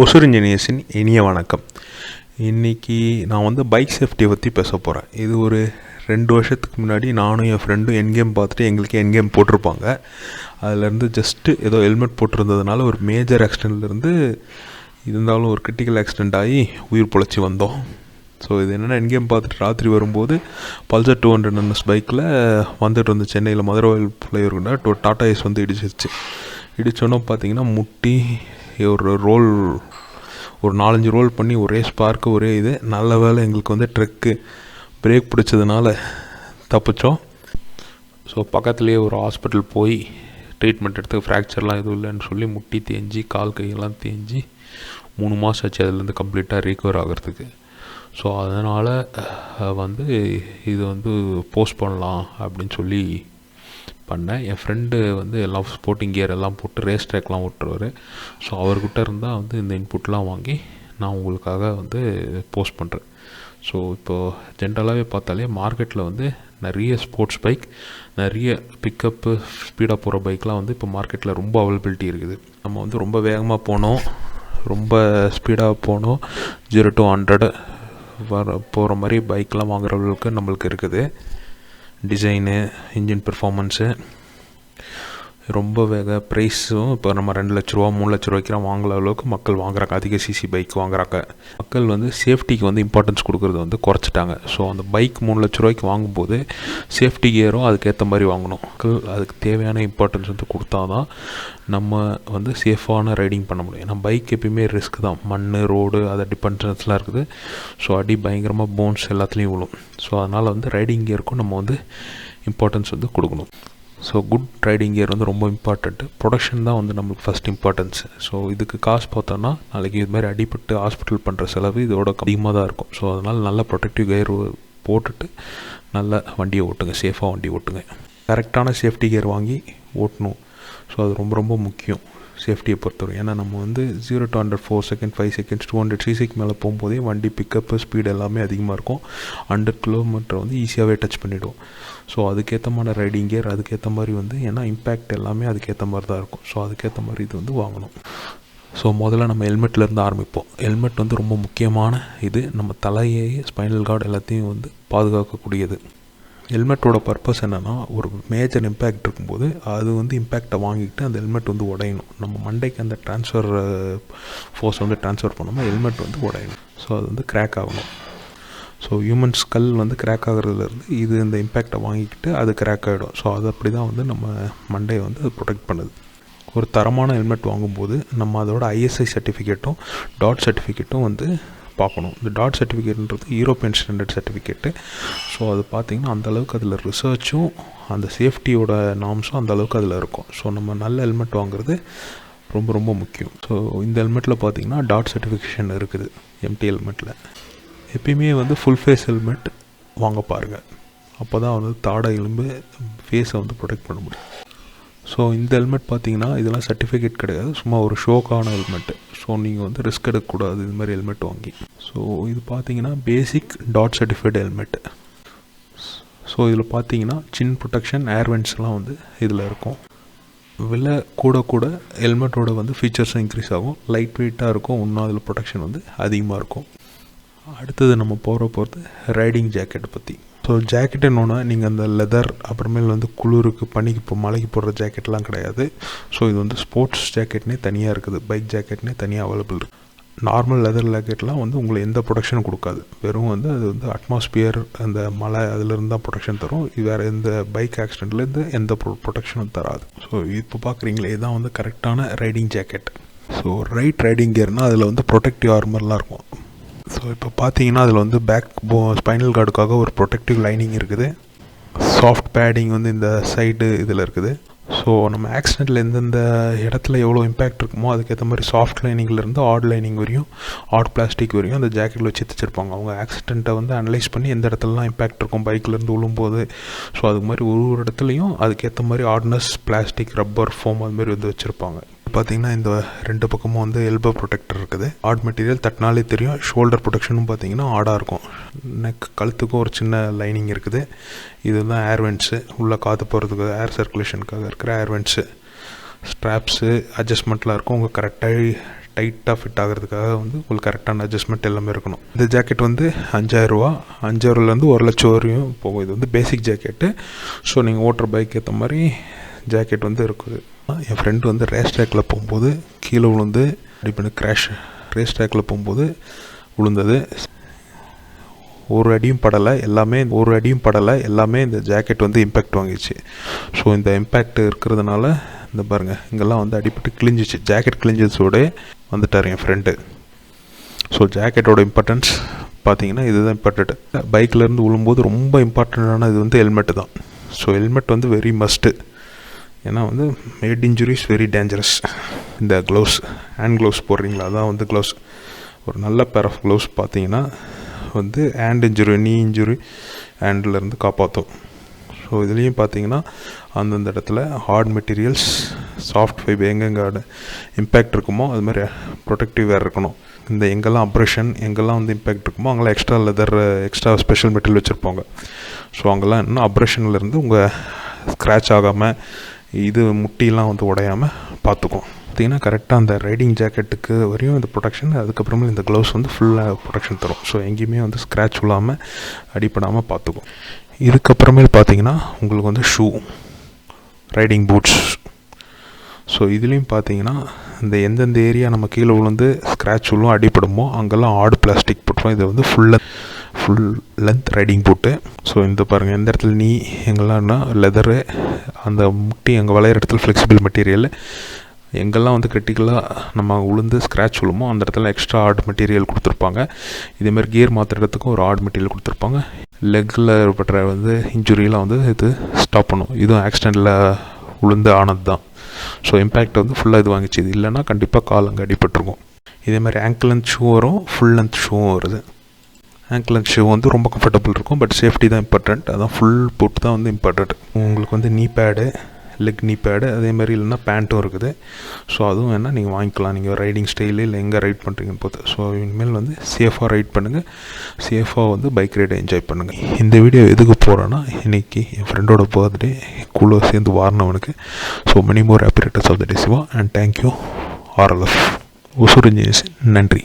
ஒசூர் இன்ஜினியர்ஸின் இனிய வணக்கம். இன்றைக்கி நான் வந்து பைக் சேஃப்டியை பற்றி பேச போகிறேன். இது ஒரு 2 வருஷத்துக்கு முன்னாடி நானும் என் ஃப்ரெண்டும் என்கேம் பார்த்துட்டு எங்களுக்கு என்கேம் போட்டிருப்பாங்க. அதிலேருந்து ஜஸ்ட்டு ஏதோ ஹெல்மெட் போட்டிருந்ததுனால ஒரு மேஜர் ஆக்சிடெண்ட்லேருந்து இருந்தாலும் ஒரு கிரிட்டிக்கல் ஆக்சிடெண்ட் ஆகி உயிர் பொழைச்சி வந்தோம். ஸோ இது என்னென்னா, என்கேம் பார்த்துட்டு ராத்திரி வரும்போது பல்சர் 200 NS பைக்கில் வந்துட்டு வந்து சென்னையில் மதுரவாயில் ஃப்ளைஓவர்கிட்ட ஒரு டாடா ஏஸ் வந்து இடிச்சிருச்சு. இடித்தோன்னே பார்த்தீங்கன்னா முட்டி ஒரு 4-5 ரோல் பண்ணி ஒரே ஸ்பார்க்கு ஒரே இது. நல்ல வேலை எங்களுக்கு வந்து ட்ரக்கு பிரேக் பிடிச்சதுனால தப்பிச்சோம். ஸோ பக்கத்துலேயே ஒரு ஹாஸ்பிட்டல் போய் ட்ரீட்மெண்ட் எடுத்து ஃப்ராக்சர்லாம் எதுவும் இல்லைன்னு சொல்லி முட்டி தேஞ்சி கால் கையெல்லாம் தேஞ்சி 3 மாதம் ஆச்சு அதுலேருந்து கம்ப்ளீட்டாக ரீகவர் ஆகிறதுக்கு. ஸோ அதனால் வந்து இது வந்து போஸ்ட் பண்ணலாம் அப்படின்னு சொல்லி பண்ணேன். என் ஃப்ரெண்டு வந்து எல்லாம் ஸ்போர்ட்டிங் கியர் எல்லாம் போட்டு ரேஸ் ட்ராக்லாம் ஓட்டுருவார். ஸோ அவர்கிட்ட இருந்தால் வந்து இந்த இன்புட்லாம் வாங்கி நான் உங்களுக்காக வந்து போஸ்ட் பண்ணுறேன். ஸோ இப்போது ஜென்ரலாகவே பார்த்தாலே மார்க்கெட்டில் வந்து நிறைய ஸ்போர்ட்ஸ் பைக், நிறைய பிக்கப்பு ஸ்பீடாக போகிற பைக்லாம் வந்து இப்போ மார்க்கெட்டில் ரொம்ப அவைலபிலிட்டி இருக்குது. நம்ம வந்து ரொம்ப வேகமாக போனோம், ரொம்ப ஸ்பீடாக போனோம், 0 to 100 போகிற மாதிரி பைக்லாம் வாங்குற அளவுக்கு நம்மளுக்கு இருக்குது. டிசைனு, இன்ஜின் பெர்ஃபார்மன்ஸு, ரொம்ப ப்ரைஸும் இப்போ நம்ம 2 லட்ச ரூபா 3 லட்ச ரூபாய்க்குலாம் வாங்குற அளவுக்கு மக்கள் வாங்குறாங்க. அதிக சிசி பைக் வாங்குறாங்க. மக்கள் வந்து சேஃப்டிக்கு வந்து இம்பார்ட்டன்ஸ் கொடுக்குறது வந்து குறைச்சிட்டாங்க. ஸோ அந்த பைக் 3 லட்ச ரூபாய்க்கு வாங்கும்போது சேஃப்டி கியரும் அதுக்கேற்ற மாதிரி வாங்கணும். மக்கள் அதுக்கு தேவையான இம்பார்ட்டன்ஸ் வந்து கொடுத்தா தான் நம்ம வந்து சேஃபான ரைடிங் பண்ண முடியும். ஏன்னா பைக் எப்பயுமே ரிஸ்க் தான். மண், ரோடு, அதை டிபெண்டன்ஸ்லாம் இருக்குது. ஸோ அடி பயங்கரமாக போன்ஸ் எல்லாத்துலேயும் விழும். ஸோ அதனால் வந்து ரைடிங் கியருக்கும் நம்ம வந்து இம்பார்ட்டன்ஸ் வந்து கொடுக்கணும். ஸோ குட் ரைடிங் கியர் வந்து ரொம்ப இம்பார்ட்டண்ட்டு. ப்ரொடக்ஷன் தான் வந்து நம்மளுக்கு ஃபஸ்ட் இம்பார்ட்டன்ஸு. ஸோ இதுக்கு காசு பார்த்தோன்னா நாளைக்கு இது மாதிரி அடிபட்டு ஹாஸ்பிட்டல் பண்ணுற செலவு இதோட அதிகமாக தான் இருக்கும். ஸோ அதனால் நல்ல ப்ரொடெக்டிவ் கியர் போட்டுட்டு நல்ல வண்டியை ஓட்டுங்க, சேஃபாக வண்டி ஓட்டுங்க. கரெக்டான சேஃப்டி கியர் வாங்கி ஓட்டணும். ஸோ அது ரொம்ப ரொம்ப முக்கியம் சேஃப்டியை பொறுத்தவரை. ஏன்னா நம்ம வந்து 0 to 100 4 செகண்ட் 5 செகண்ட்ஸ் 200 சிசிக்கு மேலே போகும்போதே வண்டி பிக்கப்பு ஸ்பீடு எல்லாமே அதிகமாக இருக்கும். 100 கிலோமீட்டர் வந்து ஈஸியாகவே டச் பண்ணிவிடும். ஸோ அதுக்கேற்ற மாதிரி ரைடிங் கியர், அதுக்கேற்ற மாதிரி வந்து ஏன்னா இம்பேக்ட் எல்லாமே அதுக்கேற்ற மாதிரி தான் இருக்கும். ஸோ அதுக்கேற்ற மாதிரி இது வந்து வாங்கணும். ஸோ முதல்ல நம்ம ஹெல்மெட்லேருந்து ஆரம்பிப்போம். ஹெல்மெட் வந்து ரொம்ப முக்கியமான இது. நம்ம தலையை, ஸ்பைனல் கார்டு எல்லாத்தையும் வந்து பாதுகாக்கக்கூடியது. ஹெல்மெட்டோட பர்பஸ் என்னென்னா, ஒரு மேஜர் இம்பேக்ட் இருக்கும்போது அது வந்து இம்பேக்டை வாங்கிக்கிட்டு அந்த ஹெல்மெட் வந்து உடையணும். நம்ம மண்டைக்கு அந்த ட்ரான்ஸ்ஃபர் ஃபோர்ஸ் வந்து ட்ரான்ஸ்ஃபர் பண்ணாமல் ஹெல்மெட் வந்து உடையணும். ஸோ அது வந்து கிராக் ஆகணும். ஸோ ஹியூமன் ஸ்கல் வந்து கிராக் ஆகிறதுலேருந்து இது இந்த இம்பேக்டை வாங்கிக்கிட்டு அது கிராக் ஆகிடும். ஸோ அது அப்படி தான் வந்து நம்ம மண்டையை வந்து அது ப்ரொடெக்ட் பண்ணுது. ஒரு தரமான ஹெல்மெட் வாங்கும்போது நம்ம அதோட ISI சர்டிஃபிகேட்டும் டாட் சர்டிஃபிகேட்டும் வந்து பார்க்கணும். இந்த டாட் சர்டிஃபிகேட்ன்றது யூரோப்பியன் ஸ்டாண்டர்ட் சர்டிஃபிகேட்டு. ஸோ அது பார்த்திங்கன்னா அந்தளவுக்கு அதில் ரிசர்ச்சும் அந்த சேஃப்டியோட நார்ம்ஸும் அந்தளவுக்கு அதில் இருக்கும். ஸோ நம்ம நல்ல ஹெல்மெட் வாங்குறது ரொம்ப ரொம்ப முக்கியம். ஸோ இந்த ஹெல்மெட்டில் பார்த்திங்கன்னா டாட் சர்டிஃபிகேஷன் இருக்குது. MT ஹெல்மெட்டில் எப்பயுமே வந்து ஃபுல் ஃபேஸ் ஹெல்மெட் வாங்க பாருங்கள். அப்போ தான் வந்து தாடை எலும்பு ஃபேஸை வந்து ப்ரொடெக்ட் பண்ண முடியும். ஸோ இந்த ஹெல்மெட் பார்த்திங்கன்னா இதெல்லாம் சர்டிஃபிகேட் கிடையாது, சும்மா ஒரு ஷோக்கான ஹெல்மெட்டு. ஸோ நீங்கள் வந்து ரிஸ்க் எடுக்கக்கூடாது இது மாதிரி ஹெல்மெட் வாங்கி. ஸோ இது பார்த்தீங்கன்னா பேசிக் டாட் சர்டிஃபைடு ஹெல்மெட்டு. ஸோ இதில் பார்த்தீங்கன்னா சின் ப்ரொடெக்ஷன், ஏர்வென்ட்ஸ்லாம் வந்து இதில் இருக்கும். விலை கூட ஹெல்மெட்டோட வந்து ஃபீச்சர்ஸும் இன்க்ரீஸ் ஆகும். லைட் வெயிட்டாக இருக்கும். இன்னும் அதில் ப்ரொடெக்ஷன் வந்து அதிகமாக இருக்கும். அடுத்தது நம்ம போகிறது ரைடிங் ஜாக்கெட்டை பற்றி. ஸோ ஜாக்கெட் என்னன்னா, நீங்கள் அந்த லெதர், அப்புறமேல் வந்து குளிருக்கு, பனிக்கு, இப்போ மலைக்கு போடுற ஜாக்கெட்லாம் கிடையாது. ஸோ இது வந்து ஸ்போர்ட்ஸ் ஜாக்கெட்னே தனியாக இருக்குது. பைக் ஜாக்கெட்னே தனியாக அவைலபிள் இருக்குது. நார்மல் லெதர் ஜாக்கெட்லாம் வந்து உங்களை எந்த ப்ரொடெக்ஷனும் கொடுக்காது. வெறும் வந்து அது வந்து அட்மாஸ்பியர், அந்த மலை அதிலிருந்து தான் ப்ரொடெக்ஷன் தரும். வேறு எந்த பைக் ஆக்சிடெண்ட்லேருந்து எந்த ப்ரொடெக்ஷனும் தராது. ஸோ இப்போ பார்க்குறீங்களே, இதுதான் வந்து கரெக்டான ரைடிங் ஜாக்கெட். ஸோ ரைடிங் கியர்னால் அதில் வந்து ப்ரொடெக்டிவ் ஆர்மர்லாம் இருக்கும். ஸோ இப்போ பார்த்தீங்கன்னா அதில் வந்து ஸ்பைனல் கார்டுக்காக ஒரு ப்ரொடெக்டிவ் லைனிங் இருக்குது. சாஃப்ட் பேடிங் வந்து இந்த சைடு இதில் இருக்குது. ஸோ நம்ம ஆக்சிடெண்ட்டில் எந்தெந்த இடத்துல எவ்வளோ இம்பேக்ட் இருக்குமோ அதுக்கேற்ற மாதிரி சாஃப்ட் லைனிங்லேருந்து ஆட் லைனிங் வரையும், ஆட் பிளாஸ்டிக் வரையும் அந்த ஜாக்கெட்டில் வச்சு தைச்சிருப்பாங்க. அவங்க ஆக்சிடெண்ட்டை வந்து அனலைஸ் பண்ணி எந்த இடத்துலலாம் இம்பேக்ட் இருக்கும் பைக்லேருந்து விழும்போது. ஸோ அதுக்கு மாதிரி ஒரு இடத்துலையும் அதுக்கேற்ற மாதிரி ஆட்னஸ், பிளாஸ்டிக், ரப்பர், ஃபோம் அது மாதிரி வந்து வச்சுருப்பாங்க. பார்த்தீங்கன்னா இந்த 2 பக்கமும் வந்து எல்போ ப்ரொடெக்டர் இருக்குது. ஆட் மெட்டீரியல் தட்டினாலே தெரியும். ஷோல்டர் ப்ரொடெக்ஷனும் பார்த்தீங்கன்னா ஆடாக இருக்கும். கழுத்துக்கும் ஒரு சின்ன லைனிங் இருக்குது. இதுதான் ஏர்வென்ட்ஸு, உள்ளே காற்று போகிறதுக்கு ஏர் சர்க்குலேஷனுக்காக இருக்கிற ஏர்வென்ட்ஸு. ஸ்ட்ராப்ஸு அட்ஜஸ்ட்மெண்ட்லாம் இருக்கும். உங்கள் கரெக்டாக டைட்டாக ஃபிட் ஆகிறதுக்காக வந்து உங்களுக்கு கரெக்டான அட்ஜஸ்ட்மெண்ட் எல்லாமே இருக்கணும். இந்த ஜாக்கெட் வந்து 5000 5,000லேருந்து 1,00,000 வரையும் போகும். இது வந்து பேசிக் ஜாக்கெட்டு. ஸோ நீங்கள் ஓட்டுற பைக் ஏற்ற மாதிரி ஜாக்கெட் வந்து இருக்குது. என் ஃப்ரெண்டு வந்து ரேஸ் ட்ராக்கில் போகும்போது கீழே விழுந்து அடிப்பண்ணி கிராஷ். ரேஸ் ட்ராக்கில் போகும்போது விழுந்தது. ஒரு அடியும் படலை, எல்லாமே இந்த ஜாக்கெட் வந்து இம்பேக்ட் வாங்கிடுச்சு. ஸோ இந்த இம்பேக்ட் இருக்கிறதுனால இந்த பாருங்கள் இங்கெல்லாம் வந்து அடிப்பட்டு கிழிஞ்சிச்சு. ஜாக்கெட் கிழிஞ்சதோட வந்துட்டார் என் ஃப்ரெண்டு. ஸோ ஜாக்கெட்டோட இம்பார்ட்டன்ஸ் பார்த்தீங்கன்னா இதுதான் இம்பார்ட்டண்ட். பைக்கிலேருந்து விழும்போது ரொம்ப இம்பார்ட்டண்ட்டான இது வந்து ஹெல்மெட்டு தான். ஸோ ஹெல்மெட் வந்து வெரி மஸ்ட்டு. ஏன்னா வந்து மேட் இன்ஜுரிஸ் வெரி டேஞ்சரஸ். இந்த க்ளவுஸ், ஹேண்ட் க்ளவுஸ் போடுறீங்களா, அதான் வந்து க்ளவுஸ். ஒரு நல்ல பேர் ஆஃப் க்ளவுஸ் பார்த்தீங்கன்னா வந்து ஹேண்ட் இன்ஜுரி, நீ இன்ஜுரி ஹேண்ட்லேருந்து காப்பாற்றும். ஸோ இதுலேயும் பார்த்தீங்கன்னா அந்தந்த இடத்துல ஹார்ட் மெட்டீரியல்ஸ், சாஃப்ட் ஃபைபர் எங்கெங்கே இம்பேக்ட் இருக்குமோ அது மாதிரி ப்ரொடெக்டிவ் வேர் இருக்கணும். இந்த எங்கெல்லாம் அப்ரேஷன், எங்கெல்லாம் வந்து இம்பேக்ட் இருக்குமோ அங்கெல்லாம் extra leather, extra special material வச்சுருப்பாங்க. ஸோ அங்கெல்லாம் இன்னும் அப்ரேஷன்லேருந்து உங்கள் ஸ்க்ராட்ச் ஆகாமல், இது முட்டிலாம் வந்து உடையாமல் பார்த்துக்கும். பார்த்திங்கன்னா கரெக்டாக அந்த ரைடிங் ஜாக்கெட்டுக்கு வரையும் இந்த ப்ரொடெக்ஷன், அதுக்கப்புறமா இந்த க்ளவுஸ் வந்து ஃபுல்லாக ப்ரொடெக்ஷன் தரும். ஸோ எங்கேயுமே வந்து ஸ்க்ராட்ச் விழாமல் அடிப்படாமல் பார்த்துக்கும். இதுக்கப்புறமேல் பார்த்திங்கன்னா உங்களுக்கு வந்து ஷூ, ரைடிங் பூட்ஸ். ஸோ இதுலேயும் பார்த்தீங்கன்னா இந்த எந்தெந்த ஏரியா நம்ம கீழே விழுந்து ஸ்க்ராட்ச் விழும் அடிப்படுமோ அங்கெல்லாம் ஆடு பிளாஸ்டிக் போட்டுரும். இது வந்து ஃபுல் லென்த் ரைடிங் பூட்டு. ஸோ இந்த பாருங்கள் எந்த இடத்துல நீ எங்கெல்லாம்னா லெதரு, அந்த முட்டி அங்கே வளையிற இடத்துல ஃப்ளெக்சிபிள் மெட்டீரியல், எங்கெல்லாம் வந்து கிரிட்டிக்கலாக நம்ம உளுந்து ஸ்க்ராட்ச் விழுமோ அந்த இடத்துல எக்ஸ்ட்ரா ஆட் மெட்டீரியல் கொடுத்துருப்பாங்க. இதேமாதிரி கியர் மாற்றுற இடத்துக்கும் ஒரு ஆட் மெட்டீரியல் கொடுத்துருப்பாங்க. லெக்கில் ஏற்பட்ட வந்து இன்ஜுரியெலாம் வந்து இது ஸ்டாப் பண்ணும். இதுவும் ஆக்சிடெண்ட்டில் உளுந்து ஆனது தான். ஸோ இம்பேக்ட் வந்து ஃபுல்லாக இது வாங்கிச்சு. இது இல்லைன்னா கண்டிப்பாக கால் அங்கே அடிபட்டிருக்கும். இதேமாதிரி ஆங்கிள் லென்த் ஷூ வரும், ஃபுல் லென்த் ஷூவும் வருது. ஆங்கிள் லென்த் ஷூ வந்து ரொம்ப கம்ஃபர்டபுள் இருக்கும், பட் சேஃப்டி தான் இம்பார்ட்டண்ட். அதான் ஃபுல் போட்டு தான் வந்து இம்பார்ட்டண்ட். உங்களுக்கு வந்து நீ பேடு, லெக் நீ பேடு, அதேமாதிரி இல்லைன்னா பேண்ட்டும் இருக்குது. ஸோ அதுவும் வேணால் நீங்கள் வாங்கிக்கலாம், நீங்கள் ரைடிங் ஸ்டைலு இல்லை எங்கே ரைட் பண்ணுறீங்கன்னு பார்த்து. ஸோ இனிமேல் வந்து சேஃபாக ரைட் பண்ணுங்கள், சேஃபாக வந்து பைக் ரைடை என்ஜாய் பண்ணுங்கள். இந்த வீடியோ எதுக்கு போகிறேன்னா, இன்றைக்கி என் ஃப்ரெண்டோட பர்த்டே, கூட சேர்ந்து வாரணவனுக்கு. So many more happy returns of the day Siva, and thank you RLF Hosur engineers. நன்றி.